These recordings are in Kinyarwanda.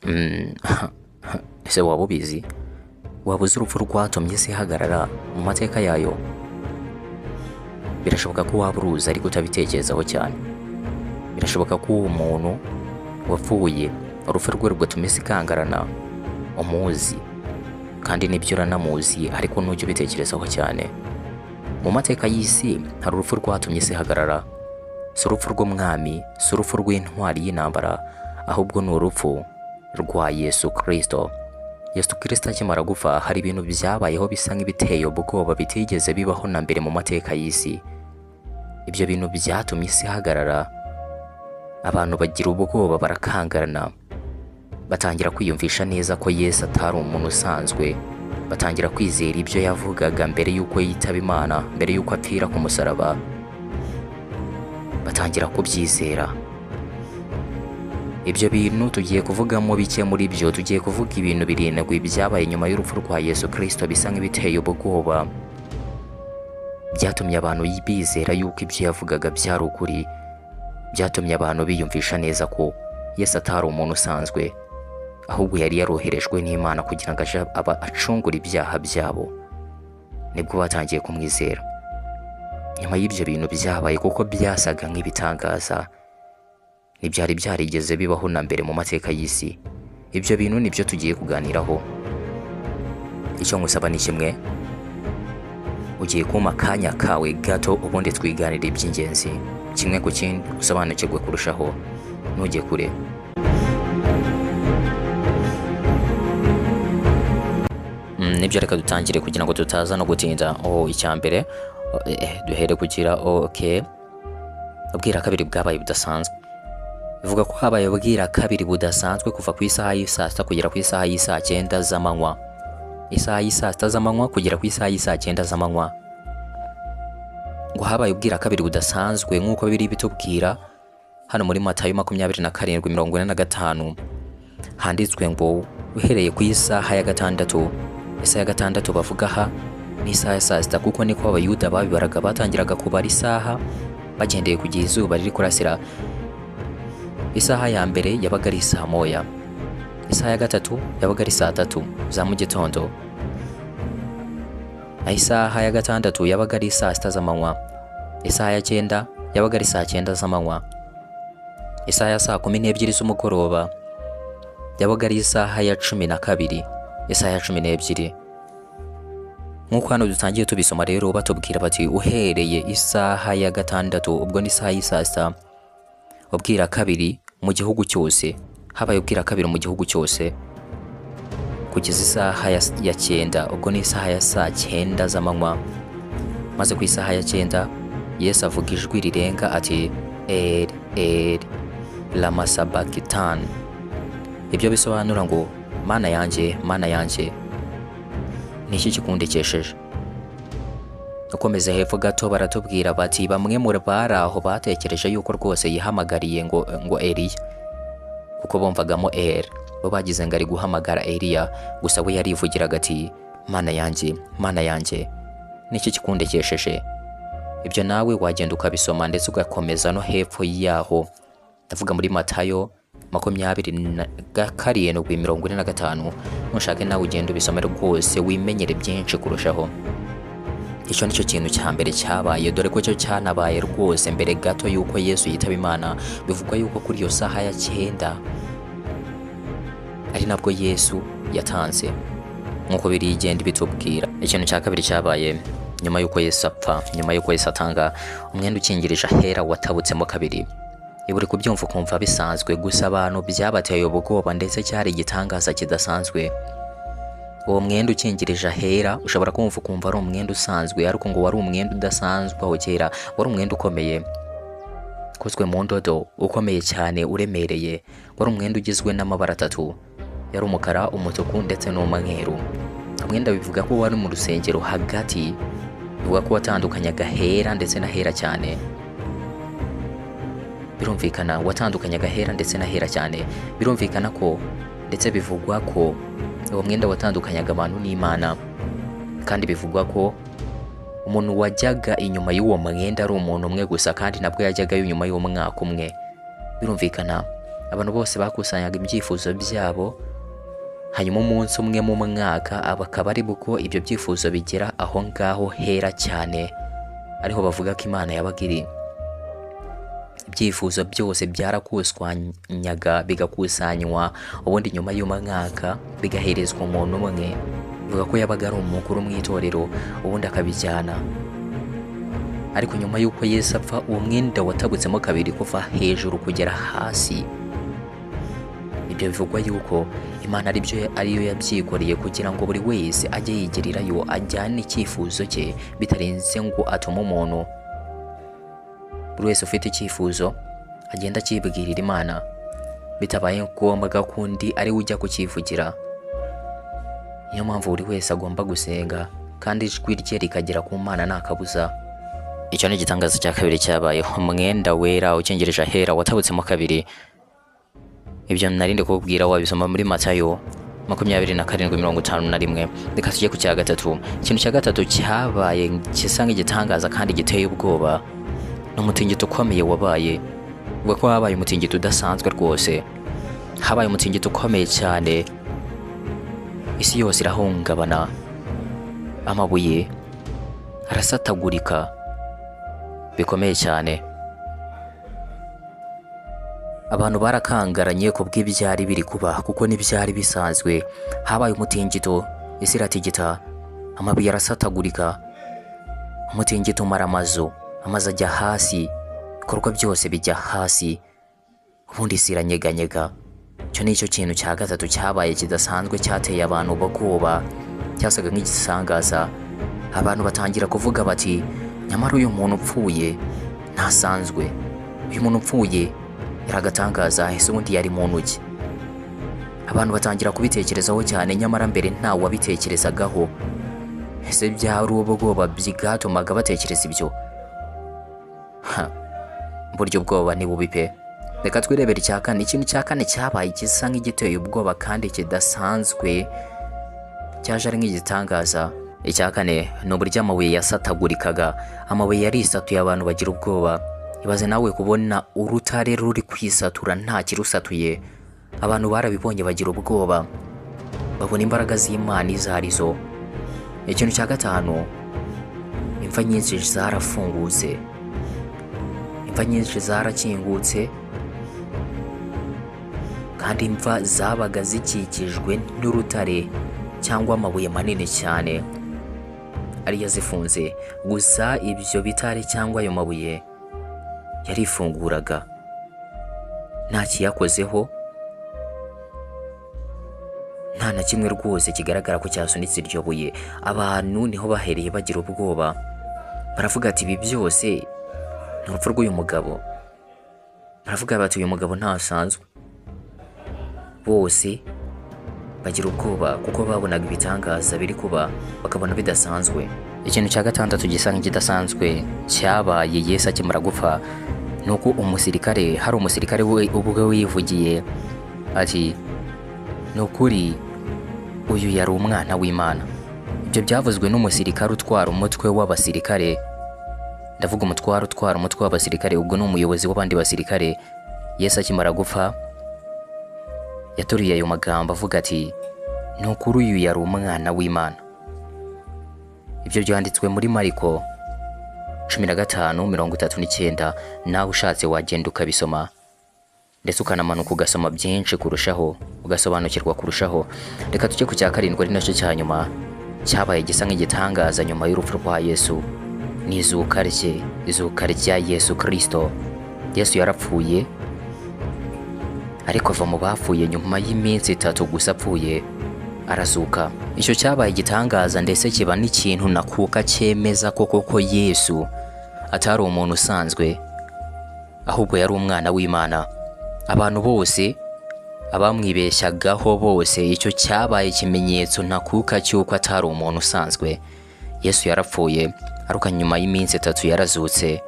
Mm, ese waba ubizi? Waba uzi urupfu rwatumye isi ihagarara mu mateka yayo? Birashoboka ko waba uruzi ariko utabitekerezaho cyane. Birashoboka ko uwo muntu wapfuye urupfu rwe rugatuma isi ikangarana umuzi, kandi nibyo uranamuzi ariko ntujya ubitekerezaho cyane. Mu mateka y'isi hari urupfu rwatumye isi ihagarara. Si urupfu rw'umwami, si urupfu rw'intwari y'intambara, ahubwo ni urupfu rwa Yesu Kristo. Yesu Kristo akimara gupfa hari ibintu byabayeho bisa nk'ibiteye ubwoba bitigeze bibaho na mbere mu mateka y'isi. Ibyo bintu byatumye isi ihagarara, abantu bagira ubwoba, barakangarana, batangira kwiyumvisha neza ko Yesu atari umuntu usanzwe, batangira kwizera ibyo yavugaga mbere y'uko yitaba Imana, mbere y'uko apfira ku musaraba, batangira kubyizera. Ibyo bintu tugiye kuvugamo bike muri byo. Tugiye kuvuga ibintu birindwi byabaye nyuma y'urupfu rwa Yesu Kristo bisa nk'ibiteye ubwoba, byatumye abantu bizera yuko ibyo yavugaga byari ukuri, byatumye abantu biyumvisha neza ko Yesu atari umuntu usanzwe, ahubwo yari yaroherejwe n'Imana kugira ngo aje acungure ibyaha byabo. Nibwo batangiye kumwizera. Nyuma y'ibyo bintu byabaye, kuko byasaga nk'ibitangaza, ntibyari byarigeze bibaho na mbere mu mateka y'isi. Ibyo bintu nibyo tugiye kuganiraho. Icyo ngusaba ni kimwe: ugiye kumpa akanya kawe gato ubundi twiganire iby'ingenzi, kimwe ku kindi usobanukirwe kurushaho, ntujye kure. Nibyo, reka dutangire kugira ngo tutaza no gutinda. Icya mbere duhere kugira ubwira kabiri bwabaye budasanzwe. Bivuga ko habaye ubwira kabiri budasanzwe kuva ku isaha y'isaa sita kugera ku isaha y'isaa cyenda z'amanywa. Isaha y'isaa sita z'amanywa kugera ku isaha y'isaa cyenda z'amanywa. Ngo habaye ubwira kabiri budasanzwe nk'uko biri bitubwira hano muri Matayo 27:45. Handitswe ngo uhereye ku isaha ya gatandatu. Isaha ya gatandatu bavuga aha ni isaha ya saa sita, kuko niko abayuda babibaraga. Batangiraga kubara isaha bagendeye ku gihe izuba riri kurasira. Isaha ya mbere yabaga ari saa moya, isaha ya gatatu yabaga ari saa tatu za mu gitondo, isaha ya gatandatu yabaga ari saa sita z'amanywa, isaha ya cyenda yabaga ari saa cyenda z'amanywa, isaha ya saa 12 z'umugoroba yabaga ari isaha ya 12, isaha ya 12. Nk'uko hano dutangiye tubisoma rero, batubwira bati uhereye isaha ya gatandatu, ubwo ni isaha y'isaa sita, ubwira kabiri mu gihugu cyose. Habaye ubwira kabiri mu gihugu cyose kugeza isaha ya cyenda, ubwo ni isaha ya saa cyenda z'amanywa. Maze ku isaha ya cyenda Yesu avuga ijwi rirenga ati Eli lama sabakitani. Ibyo bisobanura ngo Mana yanjye, Mana yanjye, ni iki kikundekesheje? Ukomeze hepfo gato baratubwira bati bamwe mu bari aho batekereje yuko rwose yihamagariye ngo Eliya, kuko bumvagamo bo bagize ngo ari guhamagara Eliya, gusa we yarivugiraga ati Mana yanjye, Mana yanjye, ni iki kikundekesheje? Ibyo nawe wagenda ukabisoma ndetse ugakomeza no hepfo yaho. Ndavuga muri Matayo 27:45. Nushake nawe ugenda ubisome rwose wimenyere byinshi kurushaho. Icyo nicyo kintu cya mbere cyabaye, dore ko cyo cyanabaye rwose mbere gato yuko Yesu yitaba Imana. Bivugwa yuko kuri iyo saha ya cyenda ari nabwo Yesu yatanze, nk'uko biri igenda bitubwira. Ikintu cya kabiri cyabaye nyuma yuko Yesu apfa, nyuma yuko Yesu atanga umwenda ukingirije ahera watabutsemo kabiri. Iburi kubyumva ukumva bisanzwe, gusa abantu byabateye ubwoba ndetse cyari igitangaza kidasanzwe. Uwo mwenda ukingirije ahera ushobora kumva ukumva ari umwenda usanzwe, ariko ngo wari umwenda udasanzwe aho kera. Wari umwenda ukomeye, ukozwe mu ndodo, ukomeye cyane, uremereye. Wari umwenda ugizwe n'amabara atatu, yari umukara, umutuku ndetse n'umweru. Umwenda bivuga ko wari mu rusengero hagati, bivuga ko watandukanyaga ahera ndetse n'ahera cyane. Birumvikana watandukanyaga ahera ndetse n'ahera cyane. Birumvikana ko ndetse bivugwa ko uwo mwenda watandukanyaga abantu n'Imana, kandi bivugwa ko umuntu wajyaga inyuma y'uwo mwenda ari umuntu umwe gusa, kandi nabwo yajyagayo nyuma y'umwaka umwe. Birumvikana abantu bose bakusanyaga ibyifuzo byabo, hanyuma umunsi umwe mu mwaka akaba ari bwo ibyo byifuzo bigera aho ngaho hera cyane, ariho bavuga ko Imana yabaga iri. Ibyifuzo byose byarakuswanyaga bigakusanywa, ubundi nyuma y'umwaka bigaherezwa umuntu umwe, bivuga ko yabaga ari umukuru mu itorero, ubundi akabijyana. Ariko nyuma y'uko Yesu apfa, uwo mwenda watabutsemo kabiri kuva hejuru kugera hasi. Ibyo bivugwa yuko Imana ariyo yabyikoreye kugira ngo buri wese ajye yigirirayo ajyane icyifuzo cye, bitarenze ngo atume umuntu. Buri wese ufite icyifuzo agenda akibwirira Imana, bitabaye ngombwa ko undi ari we ujya kukivugira. Niyo mpamvu buri wese agomba gusenga kandi ijwi rye rikagera ku Mana nta kabuza. Icyo ni igitangazo cya kabiri cyabayeho, umwenda wera ukengereje ahera watabutsemo kabiri. Ibyo narinde kubwira wabisoma muri Matayo 27:51. Reka tujye ku cya gatatu. Ikintu cya gatatu cyabaye gisa nk'igitangaza kandi giteye ubwoba, ni umutingito ukomeye wabaye. Ubwo ko habaye umutingito udasanzwe rwose, habaye umutingito ukomeye cyane, isi yose irahungabana, amabuye arasatagurika bikomeye cyane. Abantu barakangaranye ku bw'ibyari biri kuba, kuko n'ibyari bisanzwe. Habaye umutingito, isi iratigita, amabuye arasatagurika, umutingito umara amazu ajya hasi, ibikorwa byose bijya hasi, ubundi isi iranyeganyega. Icyo ni cyo kintu cya gatatu cyabaye kidasanzwe, cyateye abantu ubwoba, cyasaga nk'igisangaza. Abantu batangira kuvuga bati, nyamara uyu muntu upfuye ntasanzwe, uyu muntu upfuye yaragatangaza, ese ubundi yari muntu ki? Abantu batangira kubitekerezaho cyane, nyamara mbere ntawe wabitekerezagaho. Ese byari ubwoba bwatumaga batekereza ibyo? Buryo ubwoba ni bubi pe. Reka twirebere icya kane. Ikintu cya kane cyabaye gisa nk'igiteye ubwoba kandi kidasanzwe, cyaje ari nk'igitangaza. Icya kane ni uburyo amabuye yasatagurikaga. Amabuye yarisatuye, abantu bagira ubwoba. Ibaze nawe kubona urutare ruri kwisatura nta kirusatuye. Abantu barabibonye bagira ubwoba, babona imbaraga z'Imana izo arizo. Ikintu cya gatanu, imva nyinshi zarafungutse, imva nyinshi zarakingutse, kandi imva zabaga zikikijwe n'urutare cyangwa amabuye manini cyane ariyo zifunze. Gusa ibyo bitare cyangwa ayo mabuye yarifunguraga, nta kiyakozeho, nta na kimwe rwose kigaragara ko cyasunitse iryo buye. Abantu niho bahereye bagira ubwoba, baravuga ati ibi byose ni urupfu rw'uyu mugabo. Baravuga bati uyu mugabo ntasanzwe. Bose bagira ubwoba kuko babonaga ibitangaza biri kuba, bakabona bidasanzwe. Ikintu cya gatandatu gisa nk'ikidasanzwe cyabaye Yesu akimara gupfa, nuko hari umusirikare we ubwe wivugiye ati, ni ukuri uyu yari umwana w'Imana. Ibyo byavuzwe n'umusirikare utwara umutwe w'abasirikare. Ndavuga umutwaro utwara umutwe w'abasirikare, ubwo ni umuyobozi w'abandi basirikare. Yesu akimara gupfa yaturiye ayo magambo avuga ati, ni ukuri uyu yari umwana w'Imana. Ibyo byanditswe muri Mariko 15:39. Nawe ushatse wagenda ukabisoma, ndetse ukanamanuka ugasoma byinshi kurushaho, ugasobanukirwa kurushaho. Reka tujye ku cya karindwi, ari nacyo cya nyuma cyabaye gisa nk'igitangaza nyuma y'urupfu rwa Yesu. Ni izuka rya Yesu Kristo. Yesu yarapfuye, ariko ava mu bapfuye nyuma y'iminsi 3 gusa apfuye, arazuka. Icyo cyabaye igitangaza, ndetse kiba n'ikintu nakuka cyemeza ko koko Yesu atari umuntu usanzwe, ahubwo yari umwana w'Imana. Abantu bose abamwibeshyagaho bose, icyo cyabaye ikimenyetso nakuka cy'uko atari umuntu usanzwe. Yesu yarapfuye, ariko nyuma y'iminsi 3 yarazutse,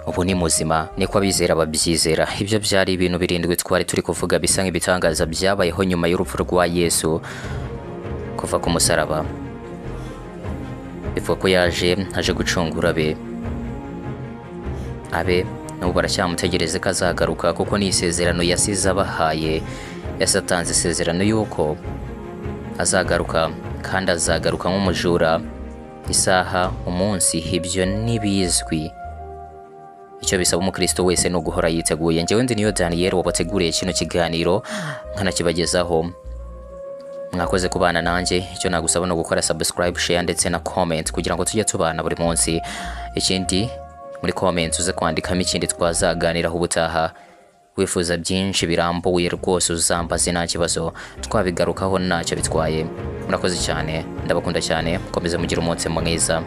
ubu ni muzima. Niko abizera babyizera. Ibyo byari ibintu 7 twari turi kuvuga bisa nk'ibitangaza byabayeho nyuma y'urupfu rwa Yesu kuva ku musaraba. Bivuga ko yaje gucungura abe n'ubu baracyamutegereze ko azagaruka, kuko ni isezerano yasize abahaye. Yasatanze isezerano y'uko azagaruka, kandi azagaruka nk'umujura. Isaha, umunsi, ibyo ntibizwi. Icyo bisaba umukristo wese ni uguhora yiteguye. Njyewe ndi niyo Daniel wabateguriye kino kiganiro nkanakibagezaho. Mwakoze kubana nanjye. Icyo nagusaba no gukora subscribe, share ndetse na comment kugira ngo tujye tubana buri munsi. Ikindi, muri comment uze kwandikamo ikindi twazaganiraho ubutaha. Wifuza byinshi birambuye rwose uzambaze nta kibazo, twabigarukaho ntacyo bitwaye. Murakoze cyane, ndabakunda cyane, mukomeze mugire umunsi mwiza.